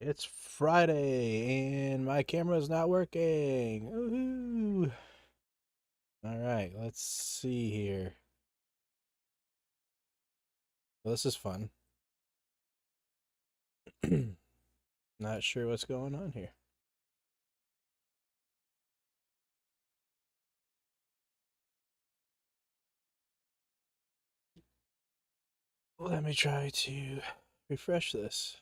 It's Friday and my camera is not working. Woohoo! All right, let's see here. Well, this is fun. Not sure what's going on here. Let me try to refresh this.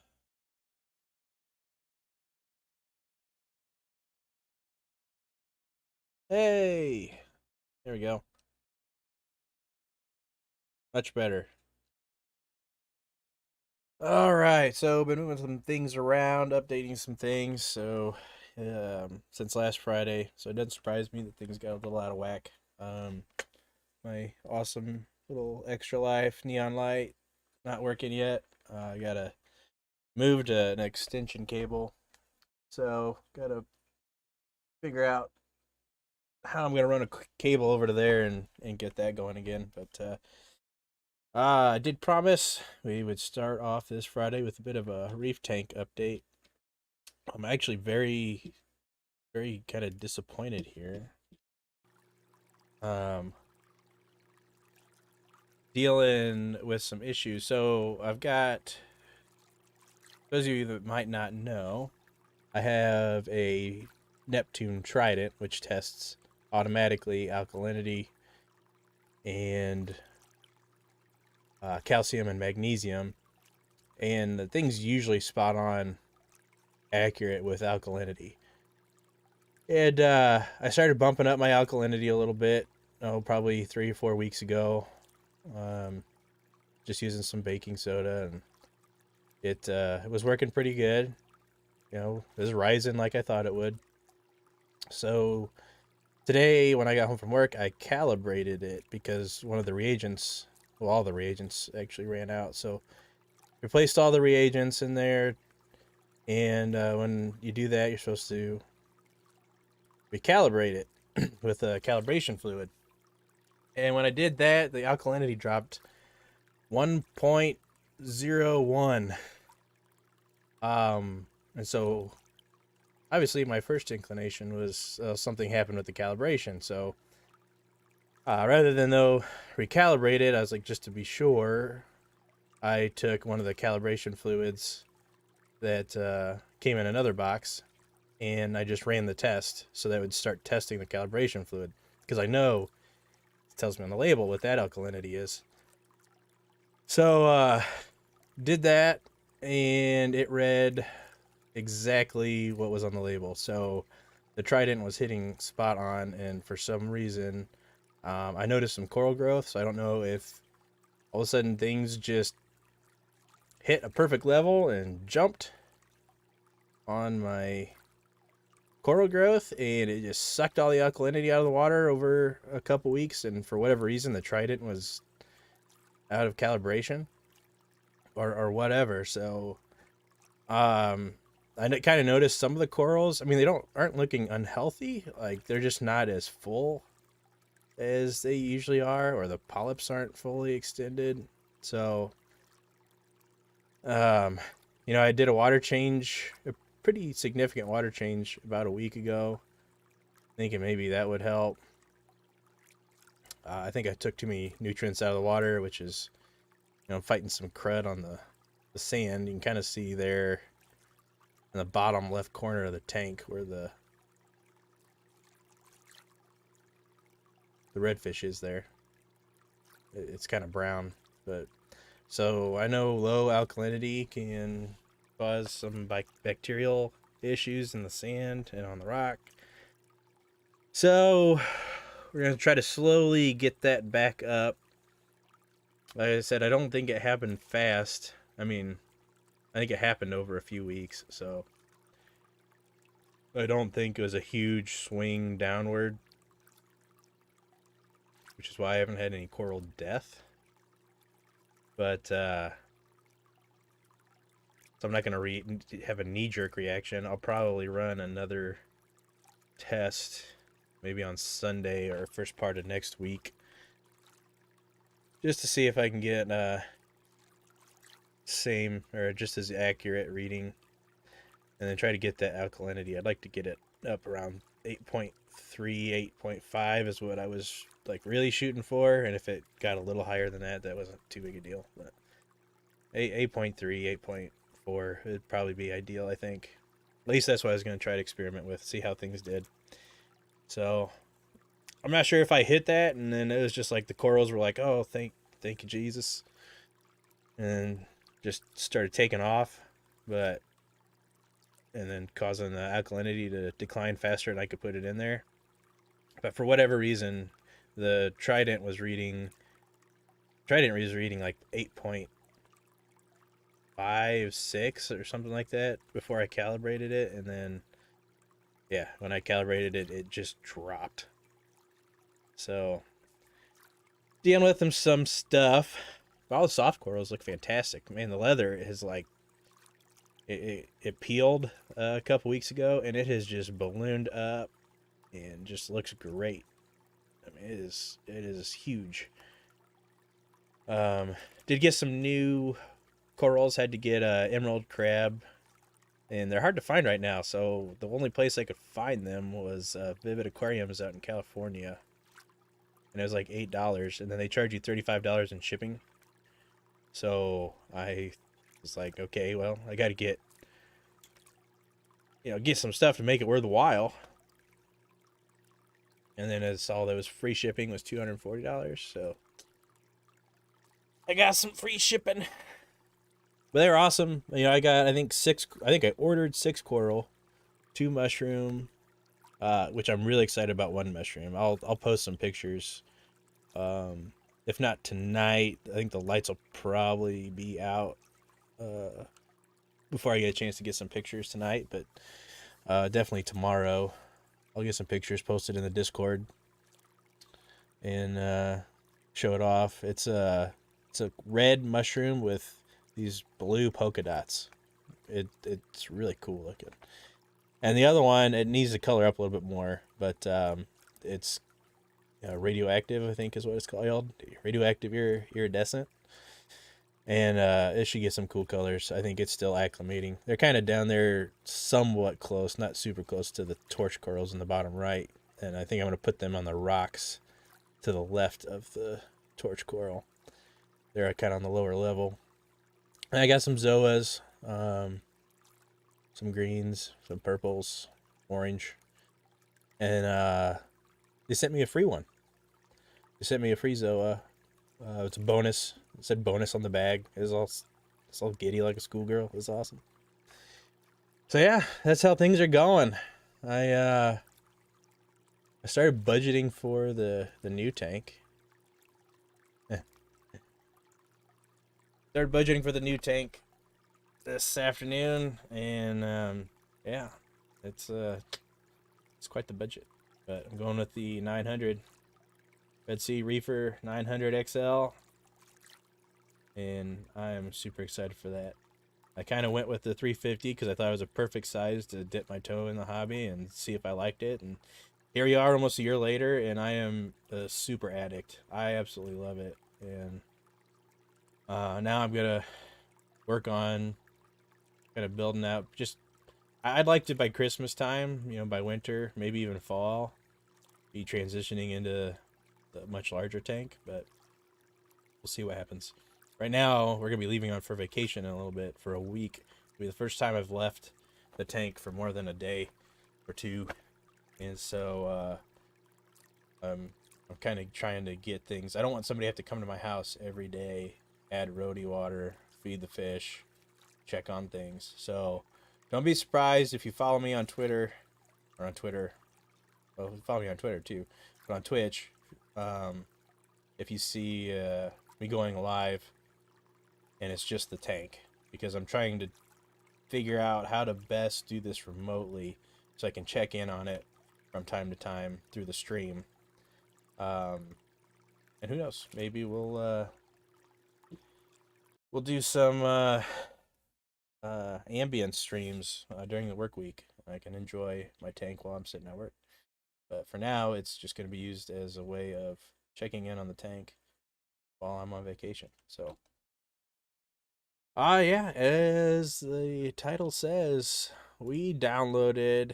Hey! There we go. Much better. All right, so been moving some things around, updating some things. So since last Friday, so it doesn't surprise me that things got a little out of whack. My awesome little extra life neon light not working yet. I gotta move to an extension cable, so gotta figure out how I'm gonna run a cable over to there and get that going again. But I did promise we would start off this Friday with a bit of a reef tank update. I'm actually very kind of disappointed here. Dealing with some issues. So I've got, those of you that might not know, I have a Neptune Trident which tests automatically alkalinity and calcium and magnesium, and the thing's usually spot on accurate with alkalinity. And I started bumping up my alkalinity a little bit, probably 3 or 4 weeks ago, just using some baking soda, and it was working pretty good. It was rising like I thought it would. So today, when I got home from work, I calibrated it because one of the reagents, well, all the reagents actually ran out. So replaced all the reagents in there, and when you do that, you're supposed to recalibrate it with a calibration fluid. And when I did that, the alkalinity dropped 1.01. And so obviously my first inclination was something happened with the calibration. So rather than recalibrate it, I was like, just to be sure, I took one of the calibration fluids that came in another box, and I just ran the test so that would start testing the calibration fluid, because I know it tells me on the label what that alkalinity is. So did that, and it read exactly what was on the label. So the Trident was hitting spot on, and for some reason I noticed some coral growth. So I don't know if all of a sudden things just hit a perfect level and jumped on my coral growth, and it just sucked all the alkalinity out of the water over a couple weeks, and for whatever reason the Trident was out of calibration or whatever. So I kind of noticed some of the corals, I mean, they aren't looking unhealthy, like they're just not as full as they usually are, or the polyps aren't fully extended. So I did a water change, a pretty significant water change about a week ago, thinking maybe that would help. I think I took too many nutrients out of the water, which is, fighting some crud on the sand. You can kind of see there in the bottom left corner of the tank where the redfish is there. It's kind of brown, but so I know low alkalinity can cause some bacterial issues in the sand and on the rock. So we're going to try to slowly get that back up. Like I said, I don't think it happened fast. I mean, I think it happened over a few weeks, so I don't think it was a huge swing downward, which is why I haven't had any coral death. But so I'm not gonna have a knee-jerk reaction. I'll probably run another test, maybe on Sunday or first part of next week, just to see if I can get same or just as accurate reading, and then try to get that alkalinity. I'd like to get it up around 8.3, 8.5 is what I was like really shooting for, and if it got a little higher than that, that wasn't too big a deal. But 8.3, 8.4 would probably be ideal, I think. At least that's what I was going to try to experiment with, see how things did. So I'm not sure if I hit that, and then it was just like the corals were like, "Oh, thank you, Jesus," and just started taking off, and then causing the alkalinity to decline faster than I could put it in there. But for whatever reason, the Trident was reading like 8.56 or something like that before I calibrated it, and then yeah, when I calibrated it, it just dropped. So dealing with them some stuff. All the soft corals look fantastic. Man, the leather is like it peeled a couple weeks ago, and it has just ballooned up and just looks great. I mean, it is huge. Did get some new corals. Had to get emerald crab, and they're hard to find right now. So the only place I could find them was Vivid Aquariums out in California, and it was like $8, and then they charge you $35 in shipping. So I was like, okay, well, I got to get some stuff to make it worth the while. And then it's all that was free shipping was $240. So I got some free shipping. But they were awesome. I got, I think I ordered 6 coral, 2 mushroom, which I'm really excited about. 1 mushroom. I'll post some pictures. If not tonight, I think the lights will probably be out before I get a chance to get some pictures tonight. But definitely tomorrow, I'll get some pictures posted in the Discord and show it off. It's a red mushroom with these blue polka dots. It's really cool looking. And the other one, it needs to color up a little bit more, but it's radioactive, I think is what it's called. Radioactive iridescent. And it should get some cool colors. I think it's still acclimating. They're kind of down there somewhat close, not super close to the torch corals in the bottom right. And I think I'm going to put them on the rocks to the left of the torch coral. They're kind of on the lower level. And I got some zoas, some greens, some purples, orange. And they sent me a free one. They sent me a free zoa. It's a bonus. It said bonus on the bag. It's all giddy like a schoolgirl. It was awesome. So yeah, that's how things are going. I started budgeting for the new tank. Started budgeting for the new tank this afternoon, and yeah, it's quite the budget. But I'm going with the 900 Red Sea Reefer 900 XL. And I am super excited for that. I kind of went with the 350 because I thought it was a perfect size to dip my toe in the hobby and see if I liked it. And here we are almost a year later, and I am a super addict. I absolutely love it. And now I'm going to work on kind of building out. I'd like to, by Christmas time, by winter, maybe even fall, be transitioning into the much larger tank. But we'll see what happens. Right now, we're going to be leaving for vacation in a little bit, for a week. It'll be the first time I've left the tank for more than a day or two. And so I'm kind of trying to get things. I don't want somebody to have to come to my house every day, add roadie water, feed the fish, check on things. So don't be surprised if you follow me on Twitter, or on Twitter. Well, follow me on Twitter too, but on Twitch. If you see me going live, and it's just the tank, because I'm trying to figure out how to best do this remotely so I can check in on it from time to time through the stream. And who knows, maybe we'll do some ambient streams during the work week. I can enjoy my tank while I'm sitting at work. But for now, it's just going to be used as a way of checking in on the tank while I'm on vacation. So, yeah, as the title says, we downloaded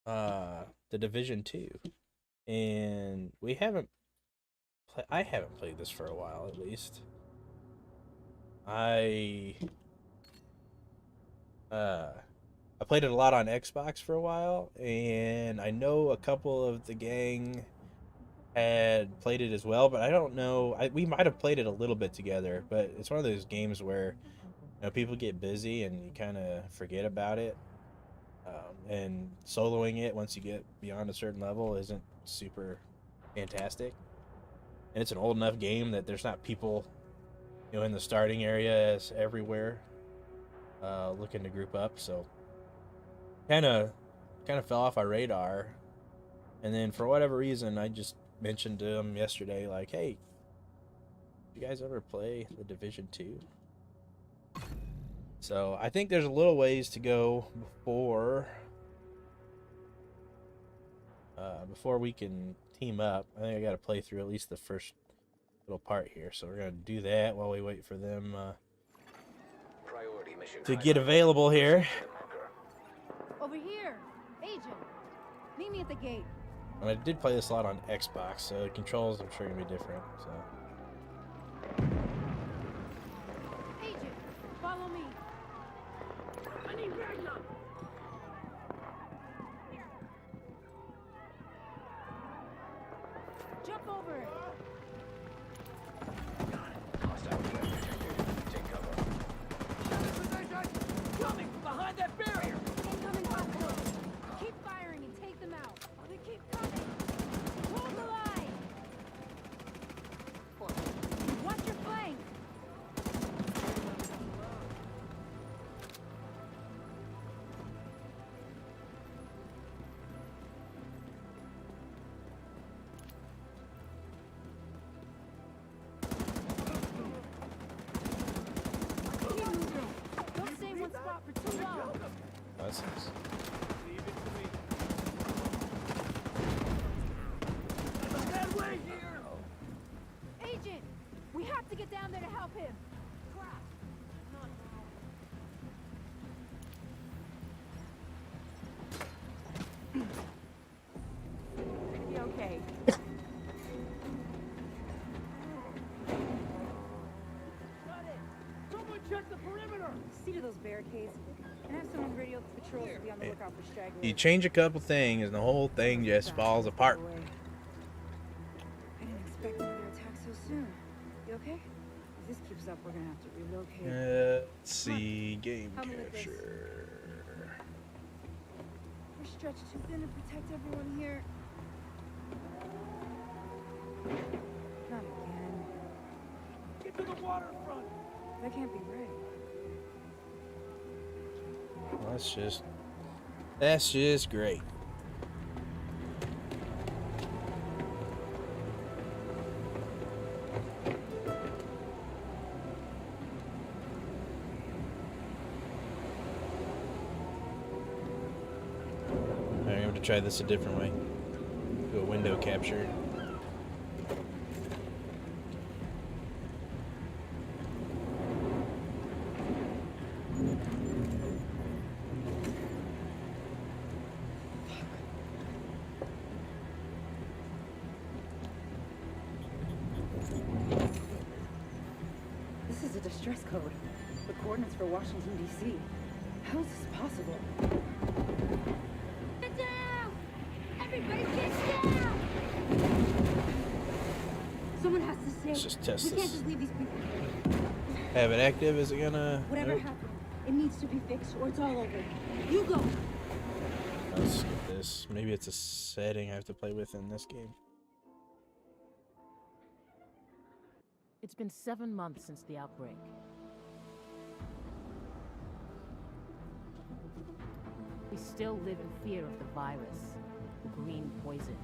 the Division 2, and I haven't played this for a while, at least. I played it a lot on Xbox for a while, and I know a couple of the gang had played it as well, but I don't know. We might have played it a little bit together, but it's one of those games where people get busy and you kind of forget about it. And soloing it once you get beyond a certain level isn't super fantastic. And it's an old enough game that there's not people, in the starting area as everywhere, looking to group up. So kind of fell off our radar. And then for whatever reason, I just mentioned to him yesterday, like, hey, you guys ever play the Division 2? So I think there's a little ways to go before we can team up. I think I got to play through at least the first little part here. So we're going to do that while we wait for them to get available here. Over here, Agent. Meet me at the gate. And I did play this a lot on Xbox, so the controls I'm sure are going to be different. So. Agent, follow me. I need backup. Jump over it. Coming from behind that barrier. Incoming hostile. Keep firing and take them out. Oh, they keep coming. Hold the line. Watch your flank. Don't stay in one spot for too long. That's nice. Agent, we have to get down there to help him. Crap. Be okay. Someone check the perimeter! See to those barricades and have someone radio the patrols to be on the lookout for stragglers. You change a couple things, and the whole thing just falls apart. I didn't expect another attack so soon. You okay? If this keeps up, we're gonna have to relocate. Let's see, game Help me with this. capture. We're stretched too thin to protect everyone here. Not again. Get to the waterfront! That can't be right. Well, that's just great. Alright, I'm going to try this a different way. Do a window capture. This is a distress code. The coordinates for Washington, D.C. How is this possible? Get down! Everybody get down! Someone has to stay. Let's just test We this. can't just leave these people here. Have it active? Is it gonna... Whatever Nope. happened, it needs to be fixed or it's all over. You go! Let's skip this. Maybe it's a setting I have to play with in this game. It's been 7 months since the outbreak. We still live in fear of the virus, the green poison.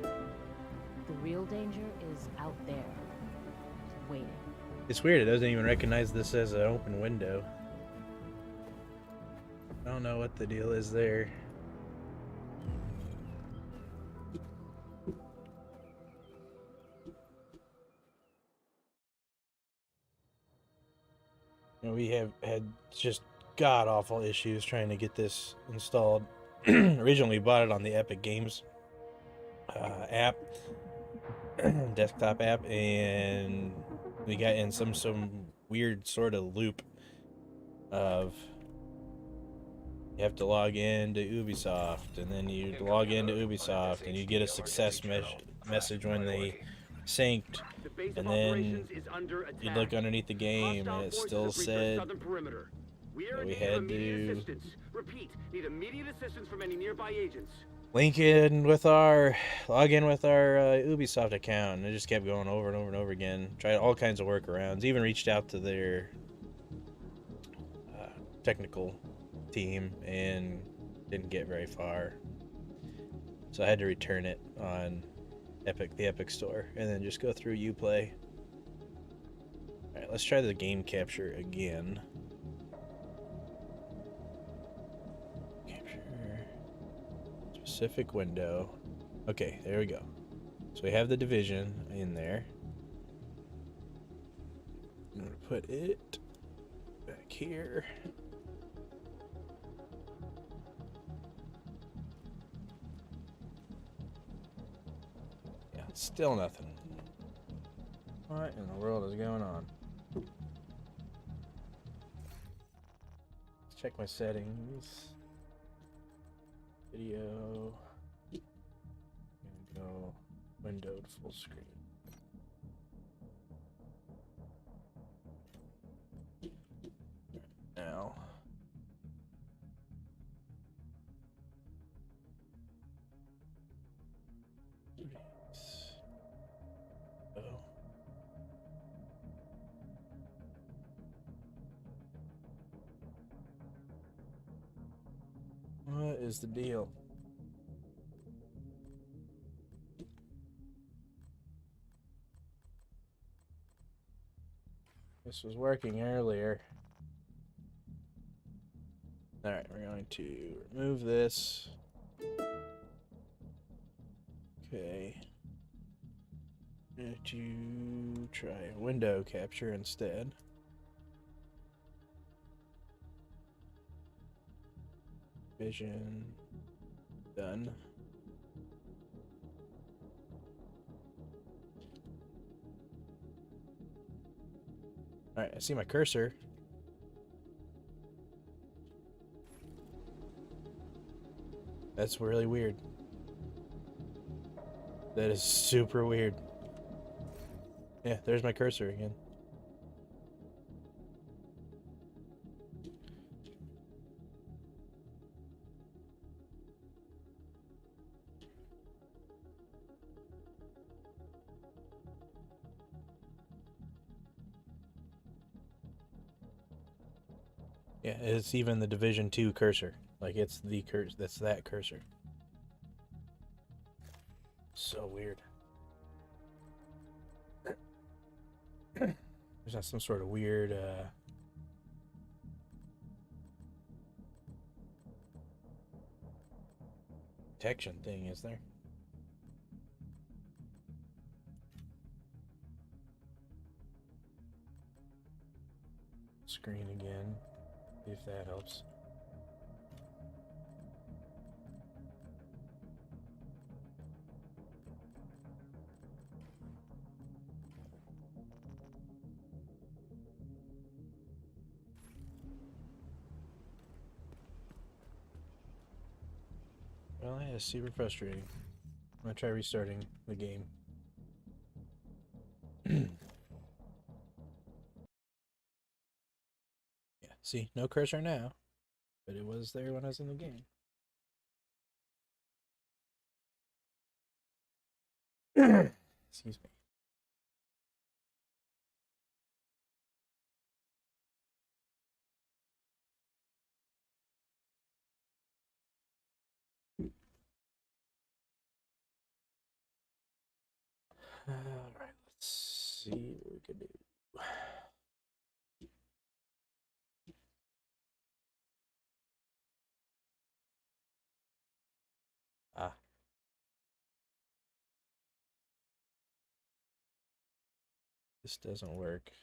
The real danger is out there, waiting. It's weird, it doesn't even recognize this as an open window. I don't know what the deal is there. You know, we have had just god-awful issues trying to get this installed. Originally, we bought it on the Epic Games app, desktop app, and we got in some weird sort of loop of you have to log in to Ubisoft, and then you log into Ubisoft, and you get a success message when they synced, and then you look underneath the game, and it still said that we had to need immediate assistance from any nearby agents. log in with our Ubisoft account, and it just kept going over and over and over again. Tried all kinds of workarounds, even reached out to their technical team and didn't get very far, so I had to return it on the Epic store, and then just go through Uplay. Alright, let's try the game capture again. Capture specific window. Okay, there we go. So we have the division in there. I'm gonna put it back here. Still nothing. What in the world is going on? Let's check my settings. Video. And go windowed full screen. Now. What is the deal? This was working earlier. Alright, we're going to remove this. Okay. I'm going to try window capture instead. Vision. Done. Alright, I see my cursor. That's really weird. That is super weird. Yeah, there's my cursor again. Yeah, it's even the Division 2 cursor. Like, it's the cursor. That's that cursor. So weird. There's not some sort of weird, detection thing, is there? Screen again. See if that helps. Well, that is super frustrating. I'm gonna try restarting the game. Yeah, see, no cursor now, but it was there when I was in the game. Excuse me. All right, let's see what we can do. Ah, this doesn't work. I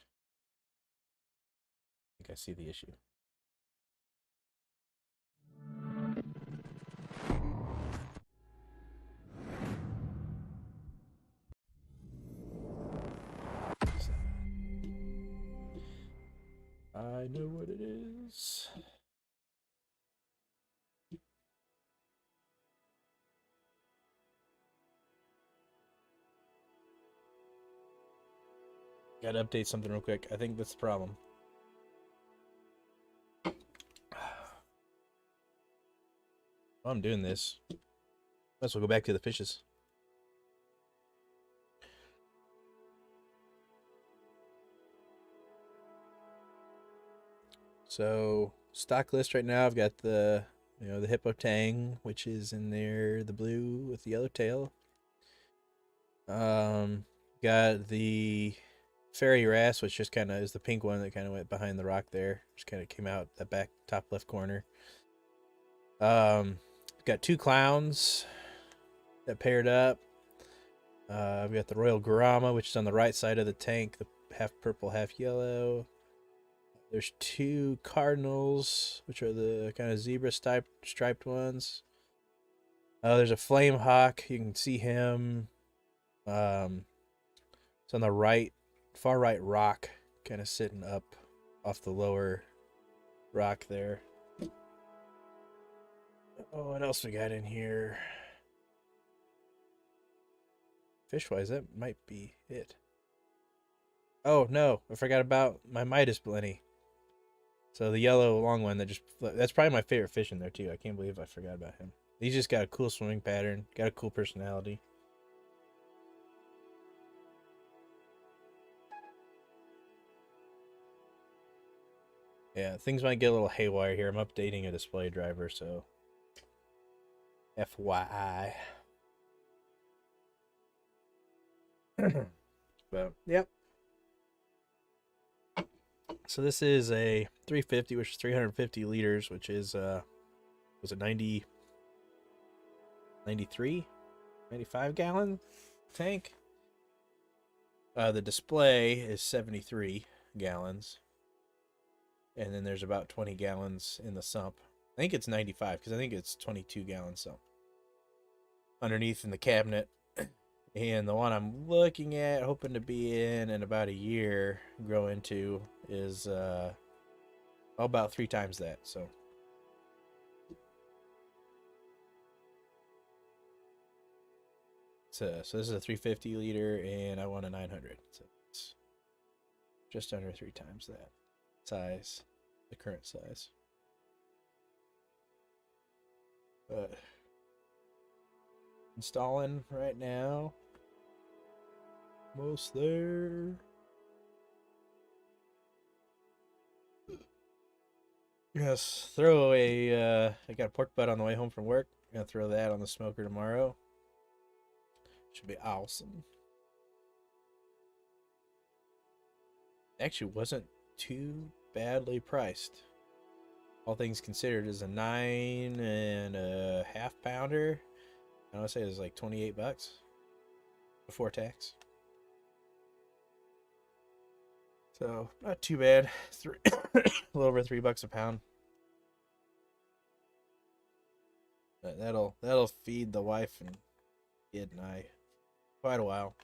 think I see the issue. I know what it is. Gotta update something real quick. I think that's the problem. While I'm doing this, let's go back to the fishes. So stock list right now, I've got the the hippo tang, which is in there, the blue with the yellow tail. Got the fairy wrasse, which just kind of is the pink one that kind of went behind the rock there. Just kind of came out that back top left corner. Got two clowns that paired up. I've got the royal garama, which is on the right side of the tank, the half purple, half yellow. There's two cardinals, which are the kind of zebra striped ones. There's a flame hawk. You can see him. It's on the right, far right rock, kind of sitting up off the lower rock there. Oh, what else we got in here? Fish-wise, that might be it. Oh, no, I forgot about my Midas Blenny. So the yellow long one that's probably my favorite fish in there too. I can't believe I forgot about him. He's just got a cool swimming pattern, got a cool personality. Yeah, things might get a little haywire here. I'm updating a display driver, so FYI. But yep. So this is a 350, which is 350 liters, which is was it 90 93 95 gallon tank. The display is 73 gallons, and then there's about 20 gallons in the sump. I think it's 95 because I think it's 22 gallons sump underneath in the cabinet. And the one I'm looking at, hoping to be in about a year, grow into, is about 3 times that. So this is a 350 liter, and I want a 900. So it's just under 3 times that size, the current size. But installing right now. Almost there. Yes, throw a I got a pork butt on the way home from work. I'm gonna throw that on the smoker tomorrow. Should be awesome. Actually wasn't too badly priced. All things considered, is a 9.5 pounder. I want to say it was like $28 before tax. So not too bad. A little over $3 a pound. But that'll feed the wife and kid and I quite a while.